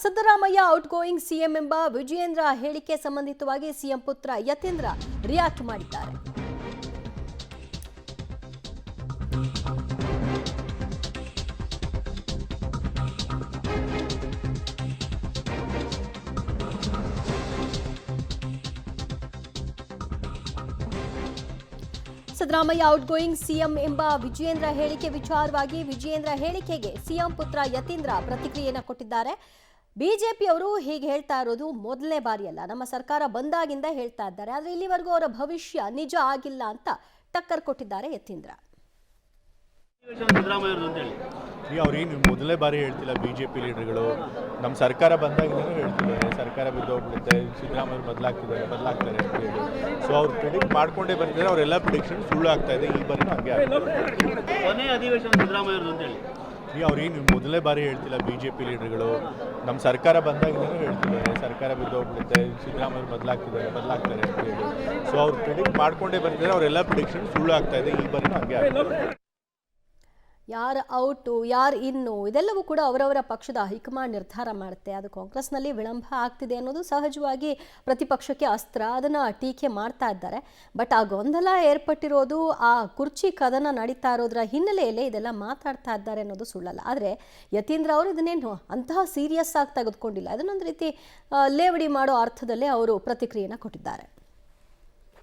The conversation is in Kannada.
ಸಿದ್ದರಾಮಯ್ಯ ಔಟ್ ಗೋಯಿಂಗ್ ಸಿಎಂ ಎಂಬ ವಿಜಯೇಂದ್ರ ಹೇಳಿಕೆ ಸಂಬಂಧಿತವಾಗಿ ಸಿಎಂ ಪುತ್ರ ಯತೀಂದ್ರ ರಿಯಾಕ್ಟ್ ಮಾಡಿದ್ದಾರೆ. ಸಿದ್ದರಾಮಯ್ಯ ಔಟ್ ಗೋಯಿಂಗ್ ಸಿಎಂ ಎಂಬ ವಿಜಯೇಂದ್ರ ಹೇಳಿಕೆ ವಿಚಾರವಾಗಿ ವಿಜಯೇಂದ್ರ ಹೇಳಿಕೆಗೆ ಸಿಎಂ ಪುತ್ರ ಯತೀಂದ್ರ ಪ್ರತಿಕ್ರಿಯೆಯನ್ನು ಕೊಟ್ಟಿದ್ದಾರೆ. ಬಿಜೆಪಿಯವರು ಹೀಗೆ ಹೇಳ್ತಾ ಇರೋದು ಮೊದಲನೇ ಬಾರಿಯಲ್ಲ, ನಮ್ಮ ಸರ್ಕಾರ ಬಂದಾಗಿಂದ ಹೇಳ್ತಾ ಇದ್ದಾರೆ. ಆದರೆ ಇಲ್ಲಿವರೆಗೂ ಅವರ ಭವಿಷ್ಯ ನಿಜ ಆಗಿಲ್ಲ ಅಂತ ಟಕ್ಕರ್ ಕೊಟ್ಟಿದ್ದಾರೆ ಯತೀಂದ್ರ. ಅವ್ರೇನು ಮೊದಲನೇ ಬಾರಿ ಹೇಳ್ತಿಲ್ಲ. ಬಿಜೆಪಿ ಲೀಡರ್ಗಳು ನಮ್ಮ ಸರ್ಕಾರ ಬಂದಾಗಿಂದನೂ ಹೇಳ್ತಿದ್ದಾರೆ ಸರ್ಕಾರ ಬಿದ್ದೋಗ್ಬಿಡುತ್ತೆ, ಸಿದ್ದರಾಮಯ್ಯ ಬದಲಾಗ್ತಾರೆ ಅಂತ ಹೇಳಿ. ಸೊ ಅವ್ರು ಪ್ರಿಡಿಕ್ಟ್ ಮಾಡ್ಕೊಂಡೇ ಬಂದಿದ್ದಾರೆ. ಅವರೆಲ್ಲ ಪ್ರಿಡಿಕ್ಷನ್ ಸುಳ್ಳು ಆಗ್ತಾ ಇದೆ. ಈ ಬಾರಿನೂ ಹಂಗೆ ಕೊನೆ ಅಧಿವೇಶನ ಸಿದ್ದರಾಮಯ್ಯ ಅಂತ ಹೇಳಿ. ಅವ್ರೇನು ಮೊದಲನೇ ಬಾರಿ ಹೇಳ್ತಿಲ್ಲ. ಬಿಜೆಪಿ ಲೀಡರ್ಗಳು ನಮ್ಮ ಸರ್ಕಾರ ಬಂದಾಗಿಂದನೂ ಹೇಳ್ತಿದ್ದಾರೆ ಸರ್ಕಾರ ಬಿದ್ದೋಗ್ಬಿಡುತ್ತೆ, ಸಿದ್ದರಾಮಯ್ಯ ಬದಲಾಗ್ತಾರೆ ಅಂತ ಹೇಳಿ. ಸೊ ಅವ್ರು ಪ್ರಿಡಿಕ್ಟ್ ಮಾಡ್ಕೊಂಡೇ ಬಂದಿದ್ದಾರೆ. ಅವರೆಲ್ಲ ಪ್ರಿಡಿಕ್ಷನ್ ಸುಳ್ಳು ಆಗ್ತಾ ಇದೆ. ಈ ಬಾರಿನೂ ಹಂಗೆ ಯಾರು ಔಟು ಯಾರು ಇನ್ನು ಇದೆಲ್ಲವೂ ಕೂಡ ಅವರವರ ಪಕ್ಷದ ಹೈಕಮಾಂಡ್ ನಿರ್ಧಾರ ಮಾಡುತ್ತೆ. ಅದು ಕಾಂಗ್ರೆಸ್ನಲ್ಲಿ ವಿಳಂಬ ಆಗ್ತಿದೆ ಅನ್ನೋದು ಸಹಜವಾಗಿ ಪ್ರತಿಪಕ್ಷಕ್ಕೆ ಅಸ್ತ್ರ. ಅದನ್ನು ಟೀಕೆ ಮಾಡ್ತಾ ಇದ್ದಾರೆ. ಬಟ್ ಆ ಗೊಂದಲ ಏರ್ಪಟ್ಟಿರೋದು ಆ ಕುರ್ಚಿ ಕದನ ನಡೀತಾ ಇರೋದ್ರ ಹಿನ್ನೆಲೆಯಲ್ಲೇ ಇದೆಲ್ಲ ಮಾತಾಡ್ತಾ ಇದ್ದಾರೆ ಅನ್ನೋದು ಸುಳ್ಳಲ್ಲ. ಆದರೆ ಯತೀಂದ್ರ ಅವರು ಇದನ್ನೇನು ಅಂತಹ ಸೀರಿಯಸ್ ಆಗಿ ತೆಗೆದುಕೊಂಡಿಲ್ಲ. ಇದನ್ನೊಂದು ರೀತಿ ಲೇವಡಿ ಮಾಡೋ ಅರ್ಥದಲ್ಲೇ ಅವರು ಪ್ರತಿಕ್ರಿಯೆಯನ್ನು ಕೊಟ್ಟಿದ್ದಾರೆ.